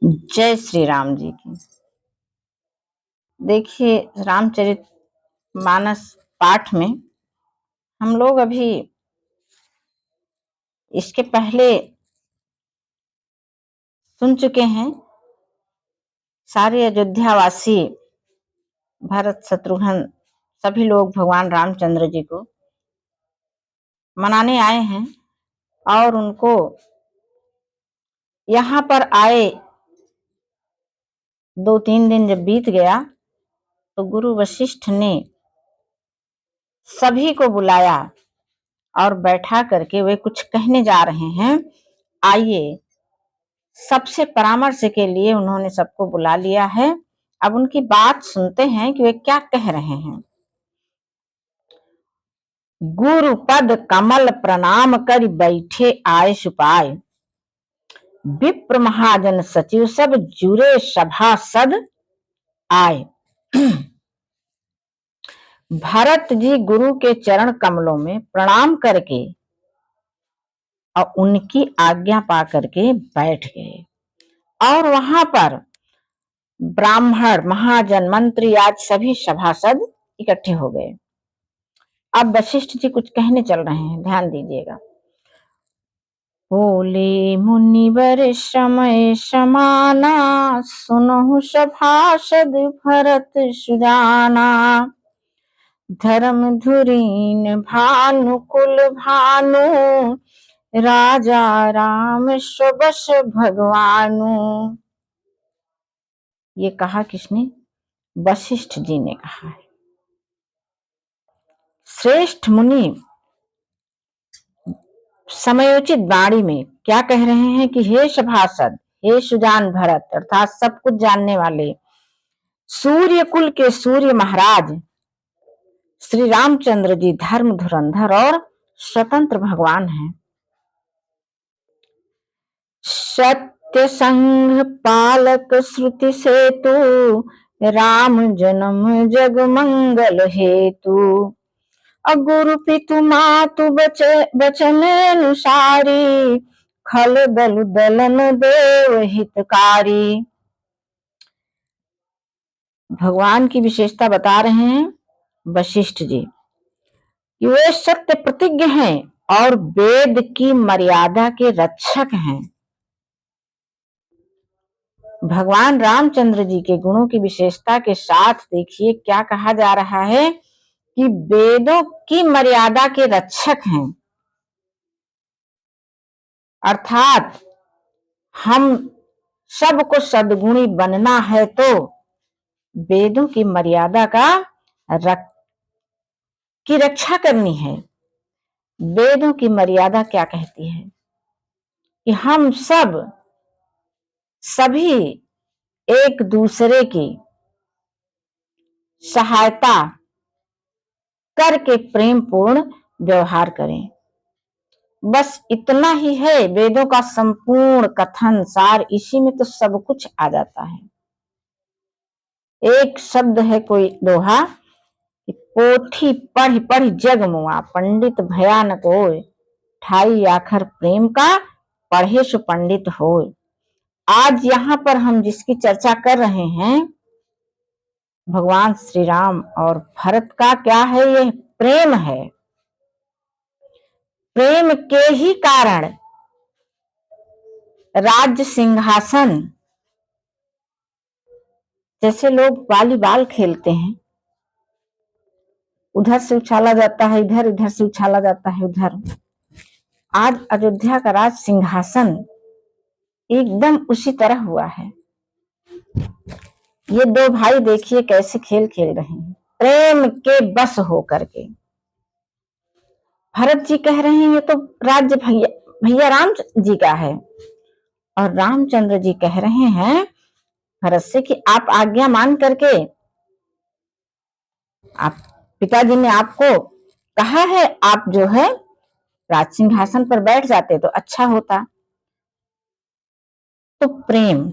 जय श्री राम जी की। देखिए, रामचरित मानस पाठ में हम लोग अभी इसके पहले सुन चुके हैं। सारे अयोध्यावासी, भरत शत्रुघ्न सभी लोग भगवान रामचंद्र जी को मनाने आए हैं और उनको यहाँ पर आए 2-3 दिन जब बीत गया तो गुरु वशिष्ठ ने सभी को बुलाया और बैठा करके वे कुछ कहने जा रहे हैं। आइए, सबसे परामर्श के लिए उन्होंने सबको बुला लिया है। अब उनकी बात सुनते हैं कि वे क्या कह रहे हैं। गुरु पद कमल प्रणाम कर बैठे आए सुपाय, विप्र महाजन सचिव सब जुरे सभासद आए। भरत जी गुरु के चरण कमलों में प्रणाम करके और उनकी आज्ञा पा करके बैठ गए और वहां पर ब्राह्मण, महाजन, मंत्री आज सभी सभासद इकट्ठे हो गए। अब वशिष्ठ जी कुछ कहने चल रहे हैं, ध्यान दीजिएगा। बोले मुनिवर समय समाना, सुनहु सभासद भरत सुजाना। धर्म धुरीन भानु कुल भानु, राजा राम सुबस भगवानु। ये कहा किसने? वशिष्ठ जी ने कहा है। श्रेष्ठ मुनि समयोचित वाणी में क्या कह रहे हैं कि हे सभासद, हे सुजान भरत, अर्थात सब कुछ जानने वाले सूर्य कुल के सूर्य महाराज श्री रामचंद्र जी धर्म धुरंधर और स्वतंत्र भगवान हैं। सत्य संघ पालक श्रुति सेतु, राम जन्म जग मंगल हेतु। गुरु पितु मातु बचन अनुसारी, खल दल दलन देव हितकारी। भगवान की विशेषता बता रहे हैं वशिष्ठ जी कि वे सत्य प्रतिज्ञ हैं और वेद की मर्यादा के रक्षक हैं। भगवान रामचंद्र जी के गुणों की विशेषता के साथ देखिए क्या कहा जा रहा है कि वेदों की मर्यादा के रक्षक हैं। अर्थात हम सबको सद्गुणी बनना है तो वेदों की मर्यादा की रक्षा करनी है। वेदों की मर्यादा क्या कहती है कि हम सभी एक दूसरे की सहायता करके प्रेम पूर्ण व्यवहार करें। बस इतना ही है वेदों का संपूर्ण कथन सार, इसी में तो सब कुछ आ जाता है। एक शब्द है कोई दोहा, पोथी पढ़ पढ़ जग मुआ, पंडित भयानक होय, ठाई आखर प्रेम का पढ़े सु पंडित होय। आज यहाँ पर हम जिसकी चर्चा कर रहे हैं भगवान श्री राम और भरत का क्या है? यह प्रेम है। प्रेम के ही कारण राज्य सिंहासन, जैसे लोग वॉलीबॉल खेलते हैं, उधर से उछाला जाता है इधर, इधर से उछाला जाता है उधर। आज अयोध्या का राज सिंहासन एकदम उसी तरह हुआ है। ये दो भाई देखिए कैसे खेल खेल रहे हैं, प्रेम के बस हो करके। भरत जी कह रहे हैं ये तो राज्य भैया राम जी का है, और रामचंद्र जी कह रहे हैं भरत से कि आप आज्ञा मान करके, आप पिताजी ने आपको कहा है, आप जो है राज सिंहासन पर बैठ जाते तो अच्छा होता। तो प्रेम,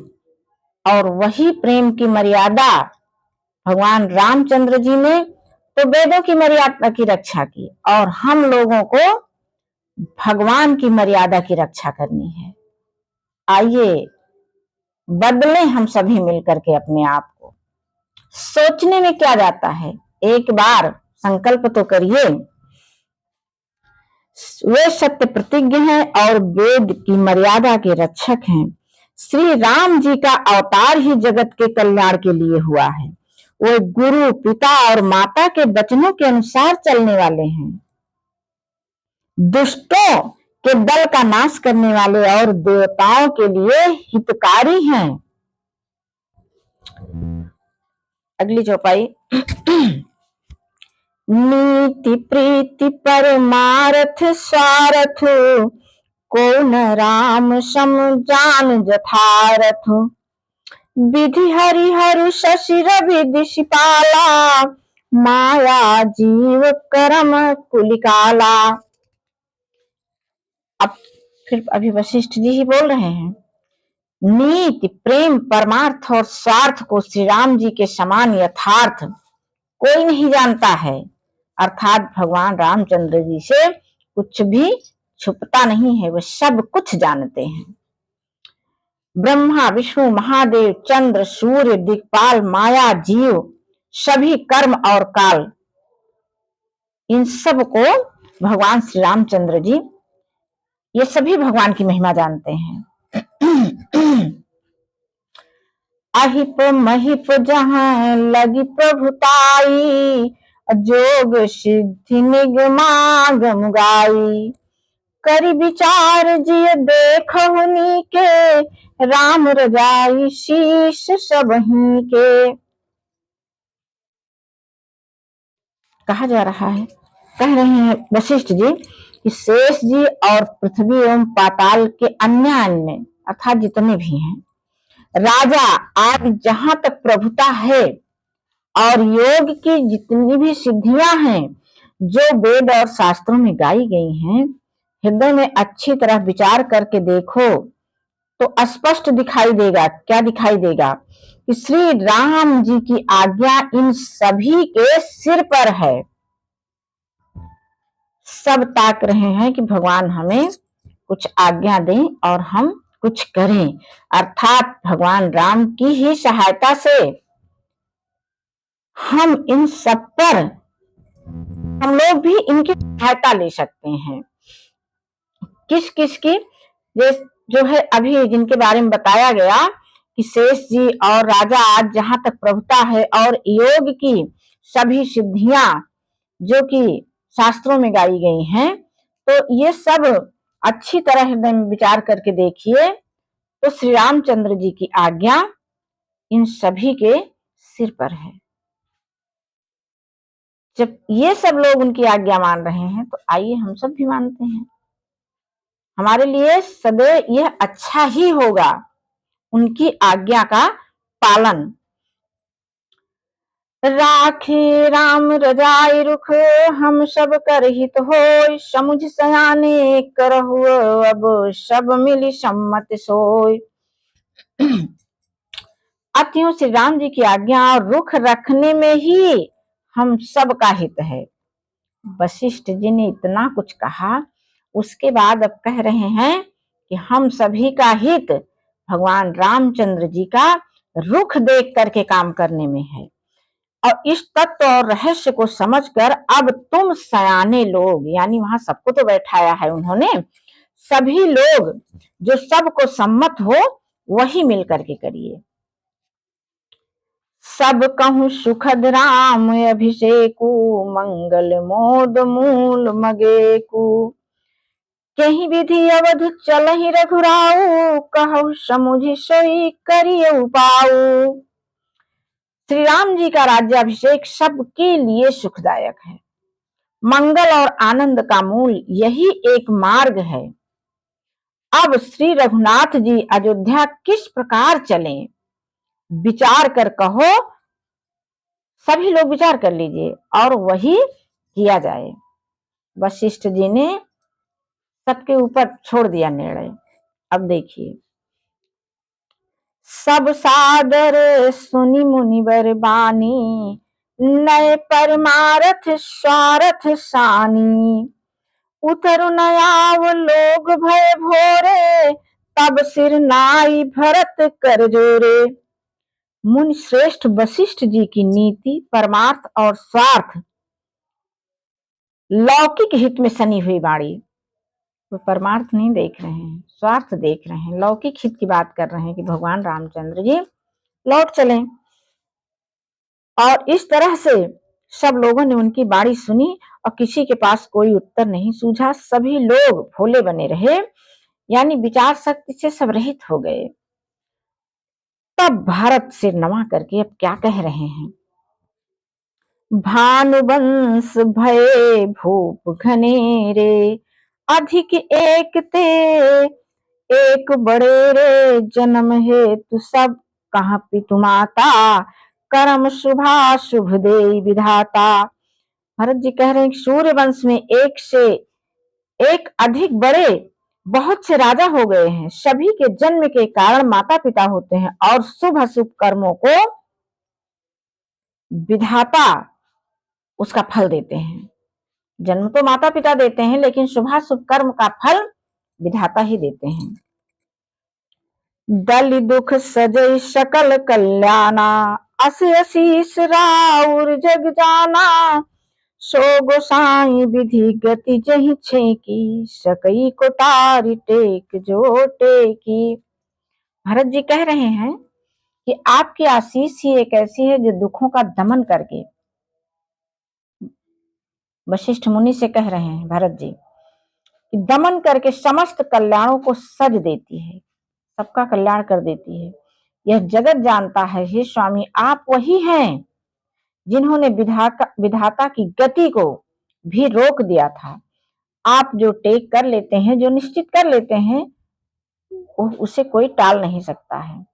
और वही प्रेम की मर्यादा भगवान रामचंद्र जी ने तो वेदों की मर्यादा की रक्षा की, और हम लोगों को भगवान की मर्यादा की रक्षा करनी है। आइए बदले हम सभी मिलकर के अपने आप को। सोचने में क्या जाता है, एक बार संकल्प तो करिए। वे सत्य प्रतिज्ञ हैं और वेद की मर्यादा के रक्षक हैं। श्री राम जी का अवतार ही जगत के कल्याण के लिए हुआ है। वो गुरु, पिता और माता के वचनों के अनुसार चलने वाले हैं। दुष्टों के दल का नाश करने वाले और देवताओं के लिए हितकारी हैं। अगली चौपाई। नीति प्रीति परमार्थ स्वार्थ, को न राम सम जान जथारथ। विधि हरिहरु शशि रवि दिशिपाला, माया जीव करम कुलिकाला। अब फिर अभी वशिष्ठ जी ही बोल रहे हैं। नीति, प्रेम, परमार्थ और स्वार्थ को श्री राम जी के समान यथार्थ कोई नहीं जानता है। अर्थात भगवान रामचंद्र जी से कुछ भी छुपता नहीं है, वे सब कुछ जानते हैं। ब्रह्मा, विष्णु, महादेव, चंद्र, सूर्य, दिक्पाल, माया, जीव, सभी कर्म और काल, इन सब को भगवान श्री रामचंद्र जी ये सभी भगवान की महिमा जानते हैं। अहिप महिप जहां लगी प्रभुताई, जोग सिद्धि निगमागम गाई। करि विचार जिय देखहुनी के, राम रजाई शीश सबही के। कहा जा रहा है, कह रहे हैं वशिष्ठ जी कि शेष जी और पृथ्वी एवं पाताल के अन्य अर्थात जितने भी हैं राजा आज जहां तक प्रभुता है और योग की जितनी भी सिद्धियां हैं जो वेद और शास्त्रों में गाई गई हैं, हृदय में अच्छी तरह विचार करके देखो तो स्पष्ट दिखाई देगा। क्या दिखाई देगा कि श्री राम जी की आज्ञा इन सभी के सिर पर है। सब ताक रहे हैं कि भगवान हमें कुछ आज्ञा दें और हम कुछ करें। अर्थात भगवान राम की ही सहायता से हम इन सब पर, हम लोग भी इनकी सहायता ले सकते हैं। किस किस की, जो है अभी जिनके बारे में बताया गया कि शेष जी और राजा आज जहां तक प्रभुता है और योग की सभी सिद्धियां जो कि शास्त्रों में गाई गई हैं, तो ये सब अच्छी तरह हृदय में विचार करके देखिए तो श्री रामचंद्र जी की आज्ञा इन सभी के सिर पर है। जब ये सब लोग उनकी आज्ञा मान रहे हैं तो आइए हम सब भी मानते हैं। हमारे लिए सदैव यह अच्छा ही होगा उनकी आज्ञा का पालन। राखे राम रजाई रुख, हम सब कर हित होय। समुझ सयाने करहु, अब सब मिली सम्मत सोय। अतएव श्री राम जी की आज्ञा और रुख रखने में ही हम सब का हित है। वशिष्ठ जी ने इतना कुछ कहा, उसके बाद अब कह रहे हैं कि हम सभी का हित भगवान रामचंद्र जी का रुख देख करके काम करने में है। और इस तत्व और रहस्य को समझकर अब तुम सयाने लोग, यानी वहां सबको तो बैठाया है उन्होंने, सभी लोग जो सबको सम्मत हो वही मिल करके करिए। सब कहूं सुखद राम अभिषेकु, मंगल मोद मूल मगेकु। कहीं विधि अवध चलहि रघुराऊ, कहु समुझि सोई करियउ पाऊ। श्री राम जी का राज्याभिषेक सबके लिए सुखदायक है। मंगल और आनंद का मूल यही एक मार्ग है। अब श्री रघुनाथ जी अयोध्या किस प्रकार चलें, विचार कर कहो। सभी लोग विचार कर लीजिए और वही किया जाए। वशिष्ठ जी ने सबके ऊपर छोड़ दिया निर्णय। अब देखिए, सब सादर सुनि मुनिवर बानी, नए परमारथ स्वारथ सानी। उतरु न आव लोग भय भोरे, तब सिर नाई भरत कर जोरे। मुनि श्रेष्ठ वशिष्ठ जी की नीति, परमार्थ और स्वार्थ, लौकिक हित में सनी हुई वाणी। वो परमार्थ नहीं देख रहे हैं, स्वार्थ देख रहे हैं, लौकिक हित की बात कर रहे हैं कि भगवान रामचंद्र जी लौट चलें। और इस तरह से सब लोगों ने उनकी बाणी सुनी और किसी के पास कोई उत्तर नहीं सूझा। सभी लोग भोले बने रहे, यानी विचार शक्ति से सब रहित हो गए। तब भारत सिर नवा करके अब क्या कह रहे हैं? भानुवंश भये भूप घनेरे, अधिक एक ते एक बड़े रे। जन्म हेतु सब कहाँ पितु माता, कर्म शुभा शुभ दे विधाता। भरत जी कह रहे हैं सूर्य वंश में एक से एक अधिक बड़े बहुत से राजा हो गए हैं। सभी के जन्म के कारण माता पिता होते हैं और शुभ अशुभ कर्मों को विधाता उसका फल देते हैं। जन्म तो माता पिता देते हैं, लेकिन शुभाशुभ कर्म का फल विधाता ही देते हैं। दल दुख सजय सकल कल्याणा, अस असीस राउर जग जाना। सो गोसाई विधि गति जही छेकी, सकई को तारी टेक जो टेकी। भरत जी कह रहे हैं कि आपकी आशीष ही एक ऐसी है जो दुखों का दमन करके, वशिष्ठ मुनि से कह रहे हैं भरत जी, कि दमन करके समस्त कल्याणों को सज देती है, सबका कल्याण कर देती है। यह जगत जानता है हे स्वामी, आप वही हैं जिन्होंने विधाता की गति को भी रोक दिया था। आप जो टेक कर लेते हैं, जो निश्चित कर लेते हैं, उसे कोई टाल नहीं सकता है।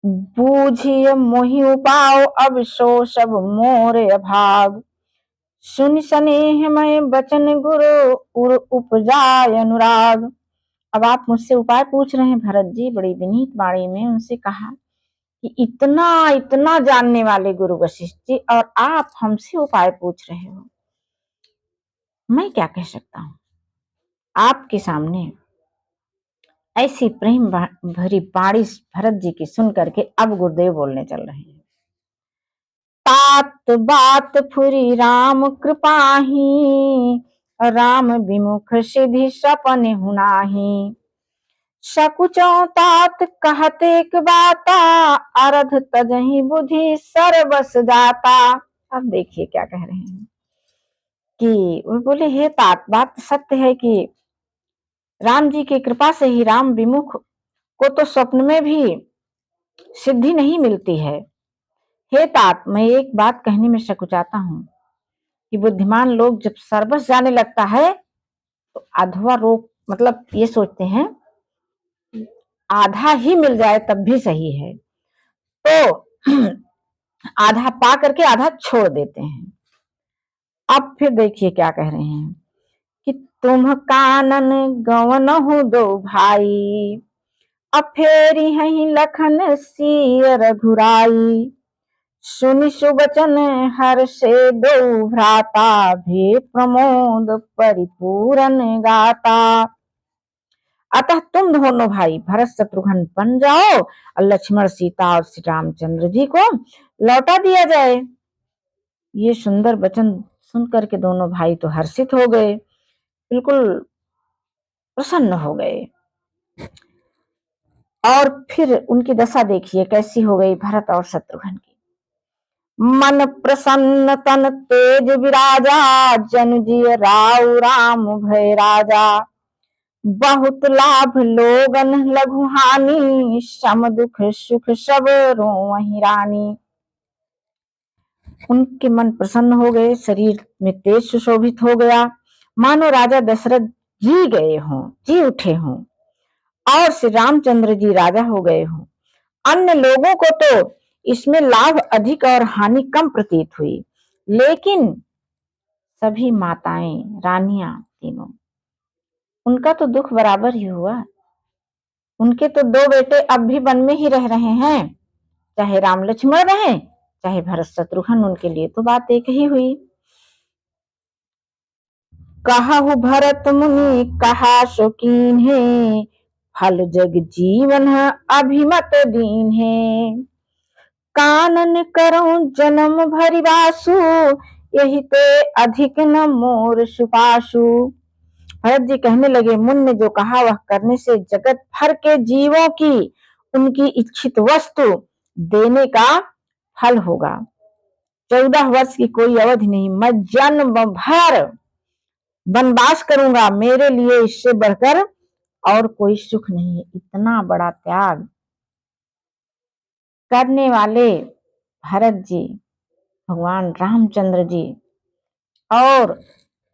बूझिए मोहि उपाव, अब सो सब मोर अभाग। सुन स्नेह मैं बचन गुरु, उपजाय अनुराग। अब आप मुझसे उपाय पूछ रहे हैं भरत जी, बड़ी विनीत वाणी में उनसे कहा कि इतना इतना जानने वाले गुरु वशिष्ठ जी, और आप हमसे उपाय पूछ रहे हो, मैं क्या कह सकता हूँ आपके सामने। ऐसी प्रेम भरी वाणी भरत जी की सुन करके अब गुरुदेव बोलने चल रहे हैं। तात बात फुरी राम कृपाही, राम विमुख सिद्धि सपन हुनाही। सकुचों तात कहते एक बाता, अरध तजहि बुद्धि सर्वस जाता। अब देखिए क्या कह रहे हैं कि वो बोले हे तात, बात सत्य है कि राम जी की कृपा से ही राम विमुख को तो स्वप्न में भी सिद्धि नहीं मिलती है। हे तात, मैं एक बात कहने में सकुचाता हूँ कि बुद्धिमान लोग जब सर्वस जाने लगता है तो अधवा रोग, मतलब ये सोचते हैं आधा ही मिल जाए तब भी सही है, तो आधा पा करके आधा छोड़ देते हैं। अब फिर देखिए क्या कह रहे हैं कि तुम कानन गवन हो दो भाई, अब फेरी है लखन सिय रघुराई। सुनि सुबचन हर से दो भ्राता, भे प्रमोद परिपूरन गाता। अतः तुम दोनों भाई भरत शत्रुघ्न बन जाओ और लक्ष्मण सीता और श्री रामचंद्र जी को लौटा दिया जाए। ये सुंदर वचन सुनकर के दोनों भाई तो हर्षित हो गए, बिल्कुल प्रसन्न हो गए। और फिर उनकी दशा देखिए कैसी हो गई भरत और शत्रुघ्न की। मन प्रसन्न तन तेज विराजा, जन जिय राउ राम भय राजा। बहुत लाभ लोगन लघु हानि, सम दुख सुख सब रोवहि रानी। उनके मन प्रसन्न हो गए, शरीर में तेज सुशोभित हो गया, मानो राजा दशरथ जी गए हों, जी उठे हों, और श्री रामचंद्र जी राजा हो गए हों। अन्य लोगों को तो इसमें लाभ अधिक और हानि कम प्रतीत हुई, लेकिन सभी माताएं रानियां तीनों, उनका तो दुख बराबर ही हुआ। उनके तो दो बेटे अब भी वन में ही रह रहे हैं, चाहे राम लक्ष्मण रहे चाहे भरत शत्रुघ्न, उनके लिए तो बात एक ही हुई। कहु भरत मुनि कहा सो कीन्हे, फल जग जीवन अभिमत दीन्हे। कानन करऊं जन्म भरि बासु, यही ते अधिक न मोर सुपासु। भरत जी कहने लगे, मुन ने जो कहा वह करने से जगत भर के जीवों की उनकी इच्छित वस्तु देने का फल होगा। 14 वर्ष की कोई अवधि नहीं, मैं जन्म भर वनवास करूंगा, मेरे लिए इससे बढ़कर और कोई सुख नहीं है। इतना बड़ा त्याग करने वाले भरत जी, भगवान रामचंद्र जी और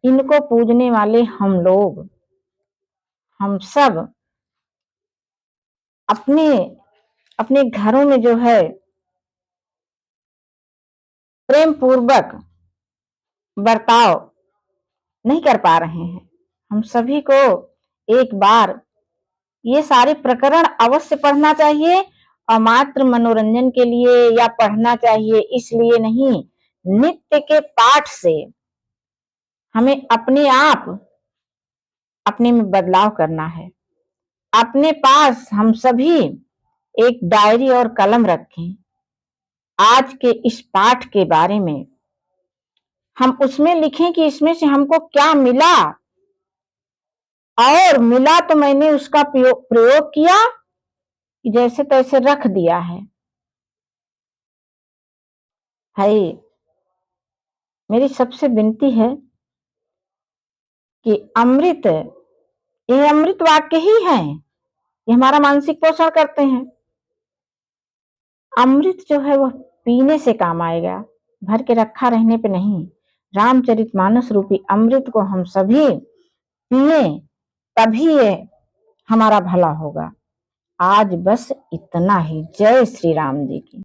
इनको पूजने वाले हम लोग, हम सब अपने अपने घरों में जो है प्रेम पूर्वक बर्ताव नहीं कर पा रहे हैं। हम सभी को एक बार ये सारे प्रकरण अवश्य पढ़ना चाहिए, और मात्र मनोरंजन के लिए या पढ़ना चाहिए इसलिए नहीं, नित्य के पाठ से हमें अपने आप अपने में बदलाव करना है। अपने पास हम सभी एक डायरी और कलम रखें, आज के इस पाठ के बारे में हम उसमें लिखें कि इसमें से हमको क्या मिला, और मिला तो मैंने उसका प्रयोग किया, जैसे तैसे रख दिया है। मेरी सबसे विनती है कि अमृत, ये अमृत वाक्य ही है, ये हमारा मानसिक पोषण करते हैं। अमृत जो है वह पीने से काम आएगा, भर के रखा रहने पे नहीं। रामचरितमानस रूपी अमृत को हम सभी पिए, तभी ये हमारा भला होगा। आज बस इतना ही। जय श्री राम जी की।